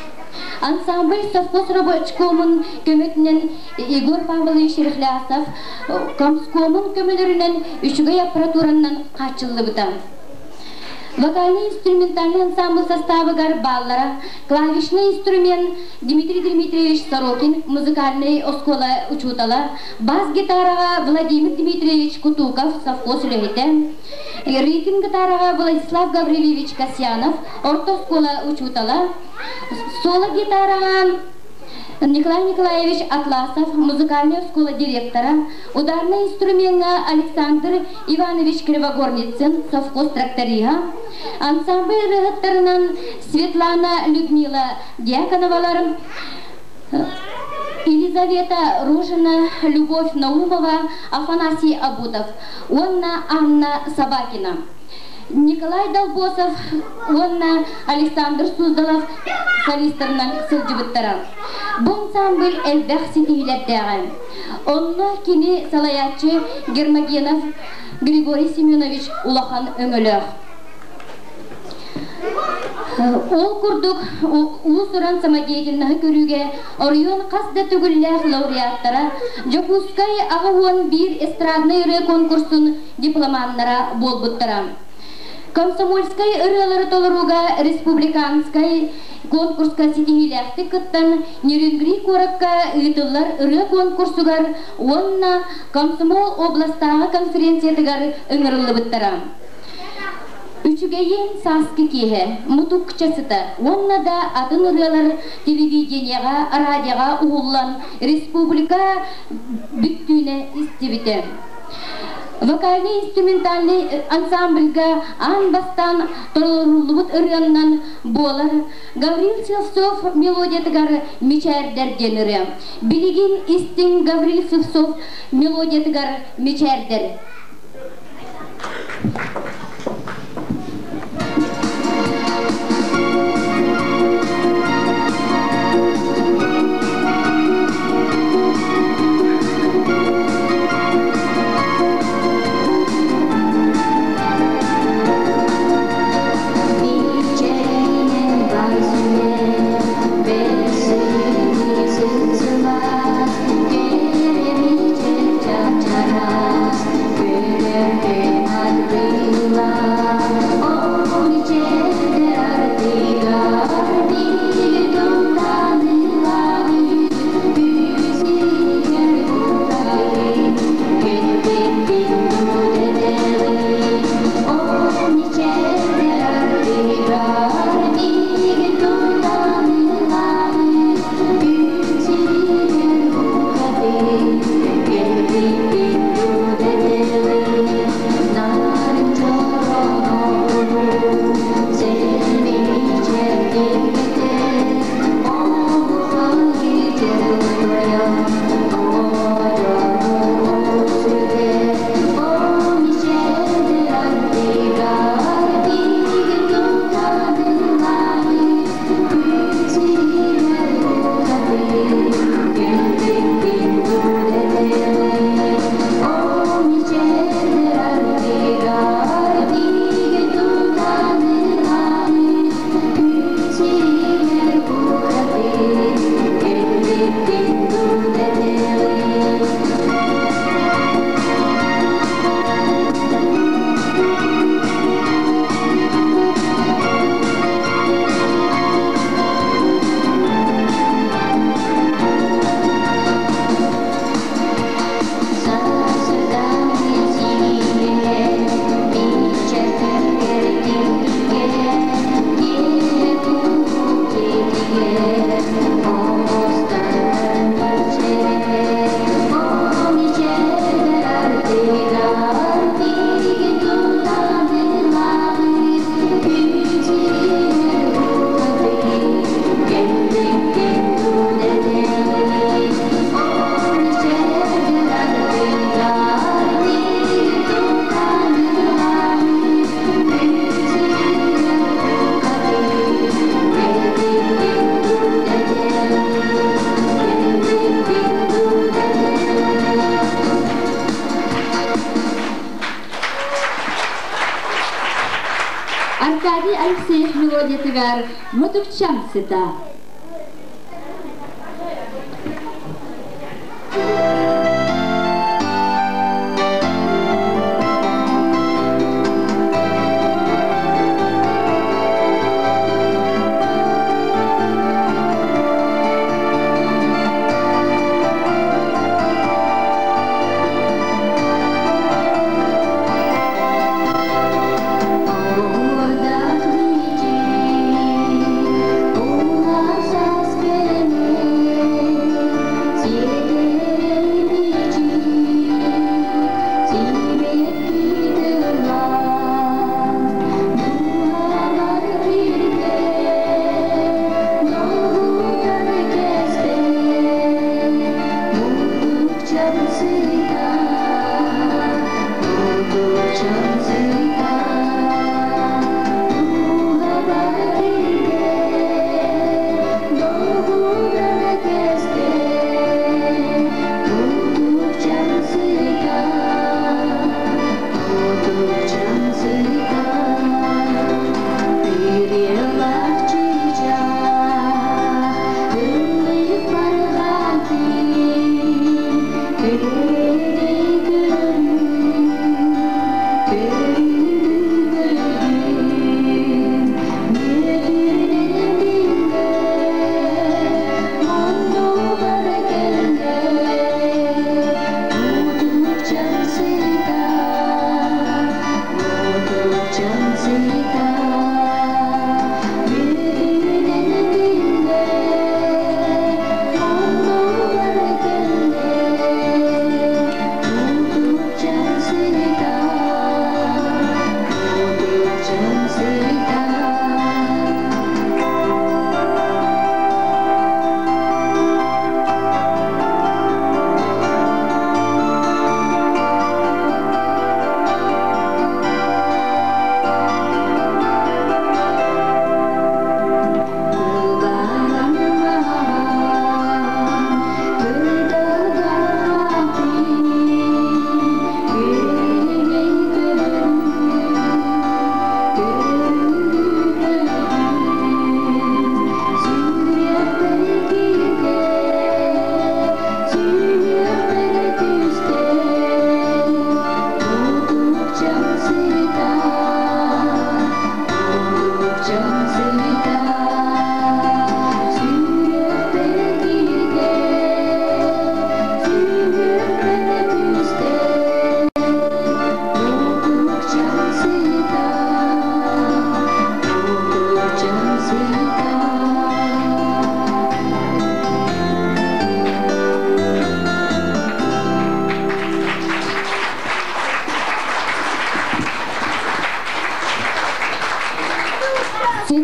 Ansambl совхоз рабочкомун kömötünen Igor Pavlovich Rıhlasov komskomun kömölerinden üçüge apparaturandan kaçıllıbıta. Вокальный инструментальный ансамбль составы Гарбаллара, клавишный инструмент Дмитрий Дмитриевич Сорокин, музыкальный оскола учутала, бас-гитарага Владимир Дмитриевич Кутуков, совхоз үлехете, ритм-гитарага Владислав Гаврилевич Касьянов, орто оскола учутала, соло-гитарага Николай Николаевич Атласов, музыкальная школа директора, ударный инструмент Александр Иванович Кривогорницын, совхоз тракторига, ансамбль рыгыттарынан Светлана Людмила Дьяконовалар, Елизавета Рожина, Любовь Наумова, Афанасий Абутов, Анна Собакина. Николай Долбосов, Александр Суздалов, солистернан сылжыбыттара. Бұл ансамбль әлбәқ сетейлердәғі. Онны кені салаятчы Гермогенов Григорий Семенович улахан өңіліғ. Ол күрдік ұлысыран самодеятельнігі көріге Орион қасда түгілләғ лауреаттара Жокускай ағауын бір эстрадный үрі конкурсын дипломаннара болбыттара. Комсомольскай ырылары толыруга республиканскай конкурска сетейләхті кыттан Нерюнгри коракка ұйтылар ыры конкурсугар онна Комсомол областағы конференциятыгар үңірілі бұттара. Үчүгейен саскы кеге, мутук кчасыта, онна да атын ырылар телевиденияға, радиоға уғылан республика бүттүйіне истебіті. Вокальный инструментальный ансамбльга анбастан толырулубут ырыаннан болар Гаврил Севцов мелодиятыгар мечәрдерден ыры. Билигин истин Гаврил Севцов мелодиятыгар мечәрдер. Arkadiy Alekseyev melodiyatigar Mutukchamsita. Oh,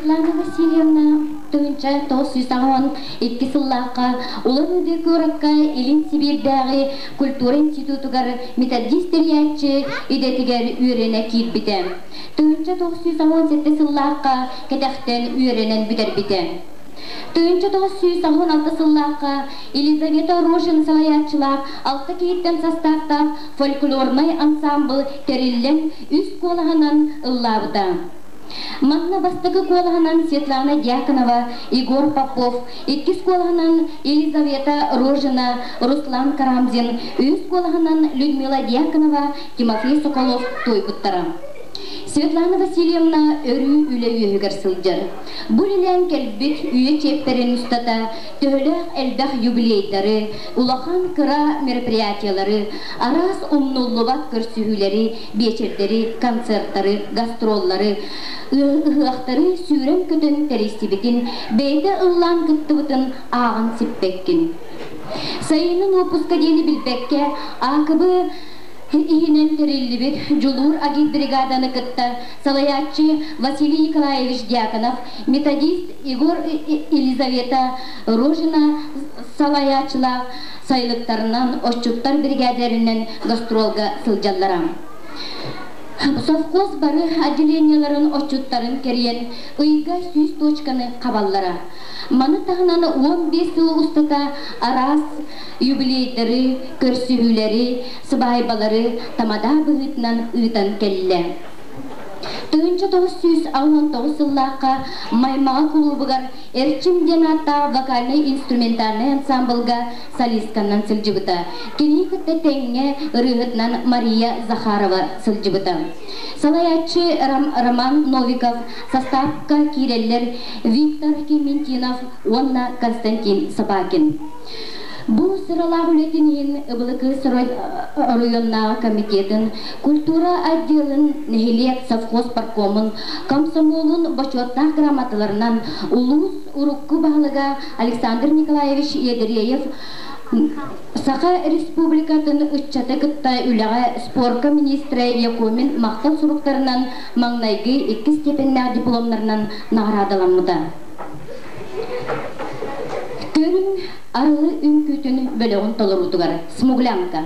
Светлана Васильевна төнчә тосыйсаган 2 сыллакка улар үде көрәккә Илин Сибирдәге культура институтыгар методист рияче идетигәр үренә кит битәм. Төнчә 917 сыллакка кәдәхтән үренән битәр битәм. Төнчә 916 сыллакка Елизавета Рожина салаятчылар 6 киттен составта фольклорный ансамбль териллен үз колагынан ыллабыда. Манна бастыгы колагынан Светлана Дьяконова, Егор Попов, 2 колагынан Елизавета Рожина, Руслан Карамзин, үз колагынан Людмила Дьяконова, Тимофей Соколов тойбуттара. Светлана Васильевна өрү үле үйөгөр сылжыр. Бұл илен келбит үйе чептерин устата, төлөк элдах юбилейдары, улахан кыра мероприятиялары, арас умнуллубат көрсүһүлери, вечердери, концерттары, гастроллары, ыхтары сүйрен көтөн терестибитин, бейде ыллан кыттыбытын ағын сиппеккин. Сайынын опуска дени билбекке, акыбы Ихинен териллибит Жулур агит бригаданы кытта салаятчы Василий Николаевич Дьяконов, методист Егор Елизавета Рожина салаятчыла сайлыктарынан ошчуттар бригадеринен гастролга сылжаллара. Совхоз бары отделенияларын ошчуттарын кериен ыйга сүйс точканы кабаллара. Маны тағынан 15 сыл устата арас юбилейдері, көрсүһүлери, сыбайбалары тамада бұғытынан ыйтан келле. 1969 сыллаққа Маймаға клубыгар Эрчим Дената вокальный инструментальный ансамбльга солистканнан сылжыбыта. Кені күтті тәңе рыгытнан Мария Захарова сылжыбыта. Салаятчы Роман Новиков, составка киреллер Виктор Кементинов, Онна Константин Собакин. Бұл сыралар үлетінен ыбылықы районна комитетін, культура отделын, нехилек совхоз паркомын, комсомолын бачоттақ грамоталарынан улус урукку бағылыға Александр Николаевич Едреев Саха республикатын үтчаты кытта үліға спорка министрі Якомин мақтал сұруқтарынан маңнайғы 2 степеннәр дипломларынан нағырадыламыда. Көрін арылы үн күтін бөлігін толыр ұтығар. Смуглянка.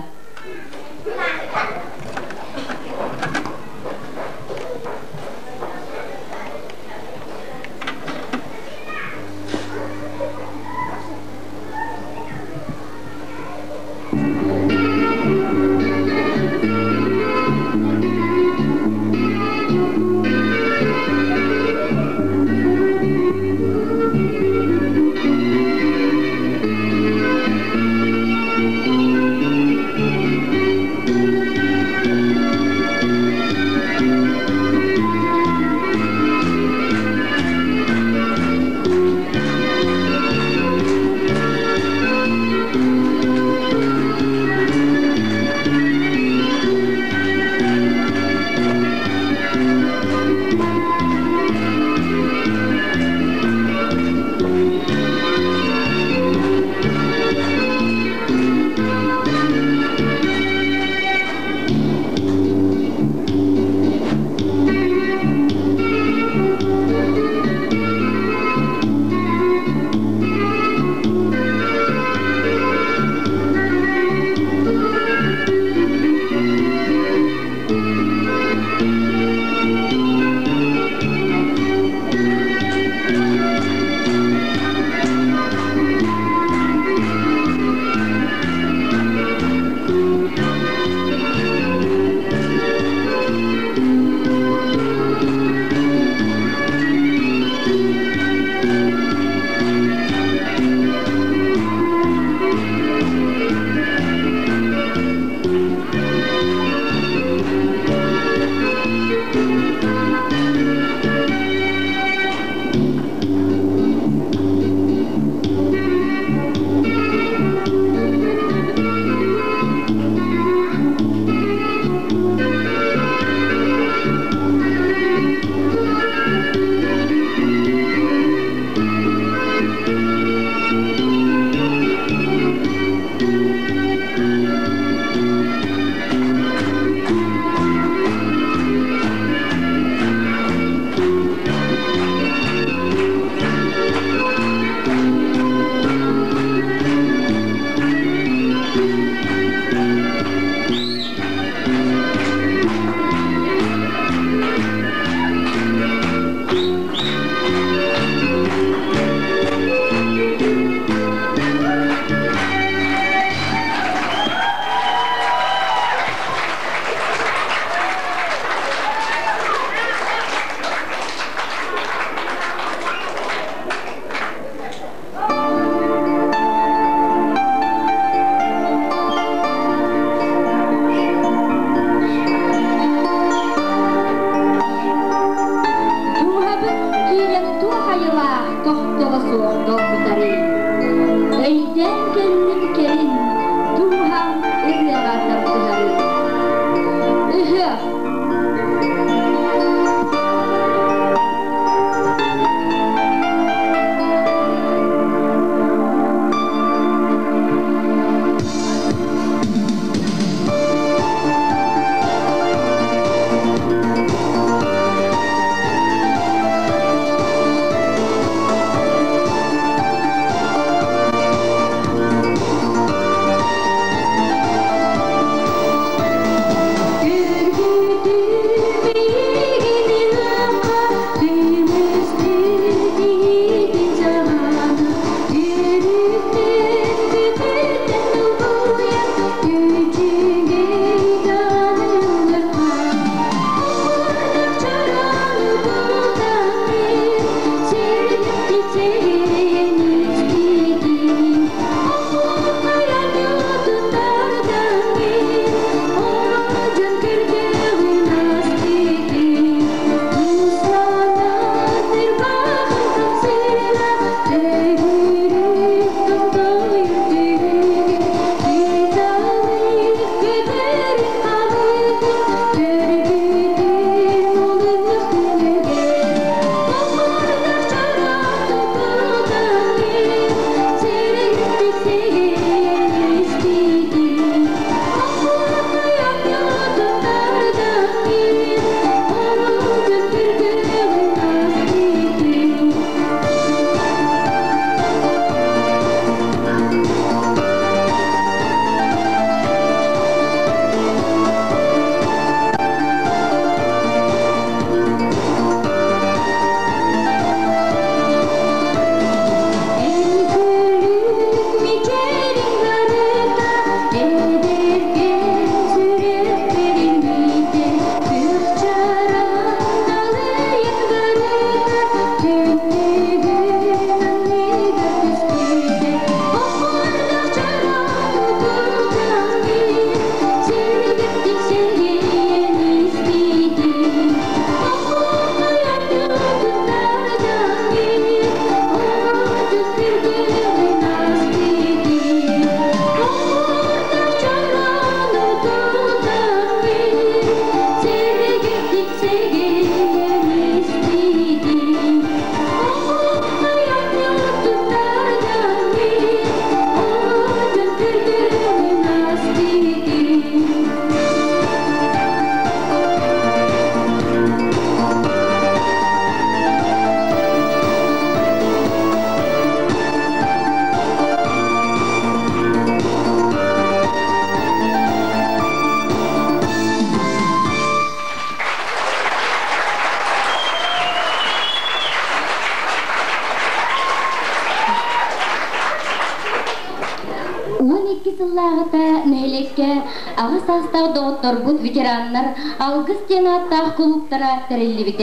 Ағыс астағы доғыттарбыт ветераннар алғыс тенаттағы клубтара тәрелі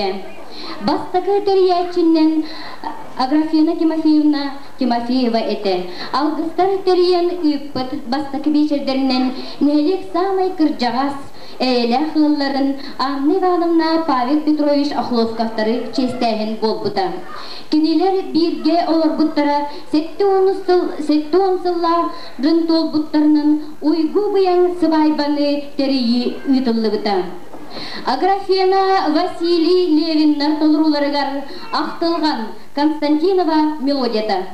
Бастакы териячиннен Аграфена Тимофеева эте. Алгыстар териян үппіт бастакы бешердерінен нелек самай кыржағас әйлі қылларын Анны Ивановна Павел Петрович Охловковтары честәйін болбыта. Кенелер бирге олар бұттара 7-10 сылларын толбыттарының уйгу бұян сыбайбаны терейі үйтілі бұта. Аграфена Василий Левиннар толруларыгар ақтылған Константинова мелодията.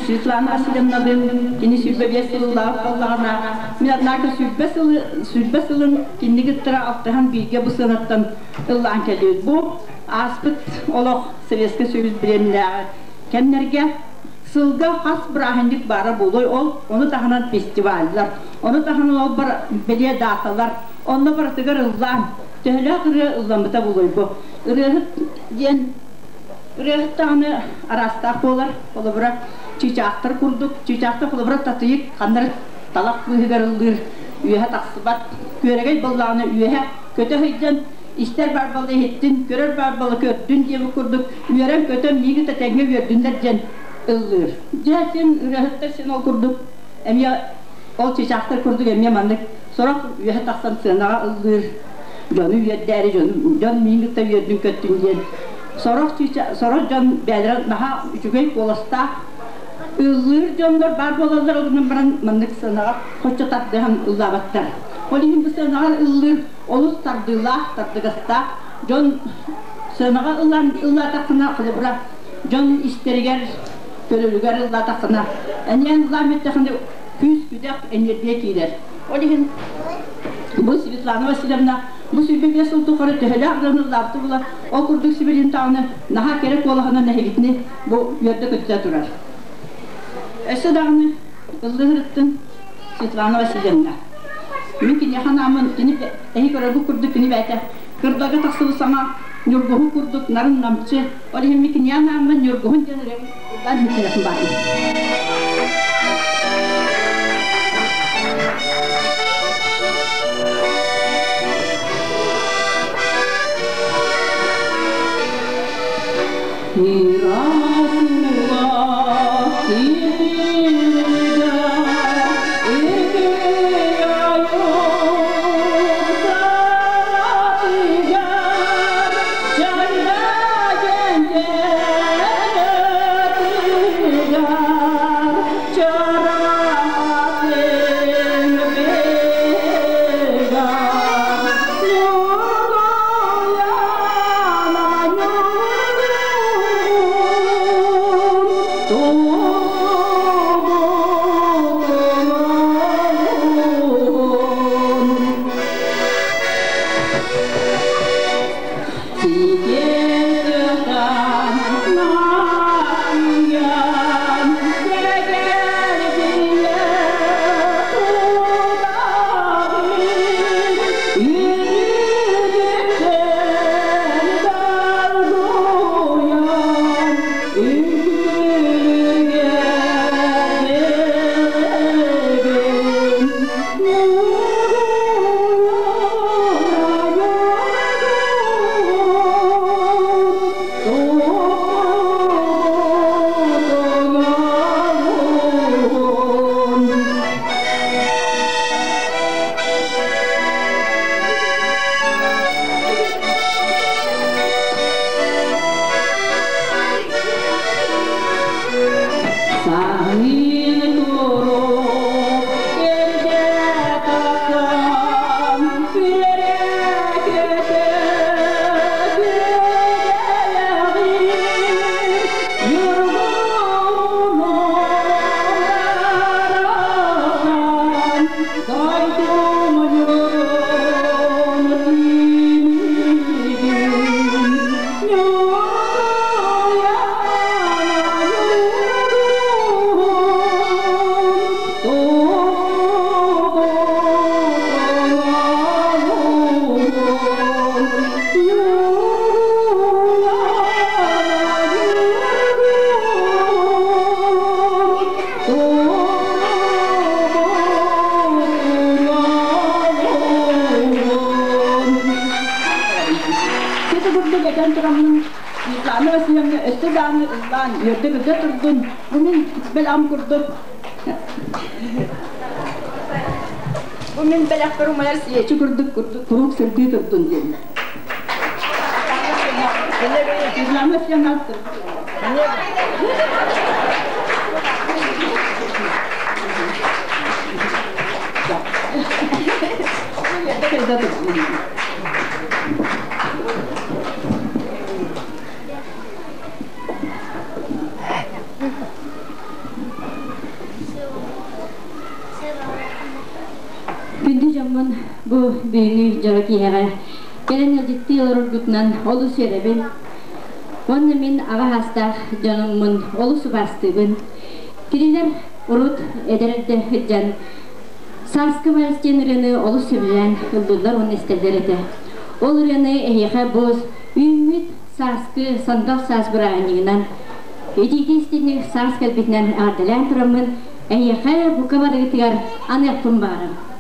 Светлана Васильевна был, кини сүрбе бесыллар Аллахына. Мен однако сүрбе сылын киннигиттара алтыхан бирге бусынаттан ыллан келет. Бу аспыт олох Советский Союз биленләре. Кемнерге сылга хас брахындык бара болой ол, оны таханан фестивальлар, оны таханан ол бар беле даталар, оны бар тыгыр ыллан, төхлә кыры ылланбыта болой бу. Үрәһет таны арастак болар, олыбыра чичактыр курдук, чичактыр олыбыра татыйык, кандар талак быһыгарылдыр, үйәһә тақсыбат, көрәгәй болланы үйәһә көтө хыйдан, истер бар болы хеттин, көрөр бар болы көрдүн дип курдук, үйәрән көтө миги тәтәңгә бердүндәр ден ылдыр. Җәсен үрәһеттер сен ол курдук, әмия ол чичактыр курдук, әмия мандык, сорак үйәһә тақсан сынага ылдыр. Җаны үйәдәре, җан миги тәвәдүн көттүн ден. Sorok jon bədrə daha üçügey bolasta ılır jonlar bar bolalar onun bilan mandık sanağa hoçça tatdıhan uzabatlar. Olin bu sanağa ılır olus tardılar tardıgasta jon sanağa ılla taqına qılыбra jon isteriger körülüger ılla taqına. Enen zahmet taqında küs küdək enerjiya kiler. Olin bu Svetlana Vasilyevna Bu sübübüye sultu karı töhele ağrınırlardı bula. O kurduk Sibir'in tağını naha gerek olağına nehigitini bu yörde kötüde durar. Ese dağını ıllı hırıttın Svetlana Vasilyevna. Mümkün yahanamın dinip ehi göre kurduk dinip ete. Kırdağı tasılı sana yurguhu kurduk narın namçı. Oraya mümkün yahanamın yurguhun canırım. Ben hütterefim bakım. Kuruk sırtı tuttun diye. İzlenmez yanattır. Gündüz zaman bu büyüğünü jarak yere gelen ciddi örgütünden olu serebin onu min ağa hasta canımın olu bastığın kiriler urut ederekte hıccan sarskı valskenlerini olu sevilen yıldırlar onu isterler ede oluryanı ehyehe boz ümit sarskı sandal saz bırağınıyla ediydi istedik sars kalbitinden ardılan turamın ehyehe bu kabarı gitigar anayakpın barım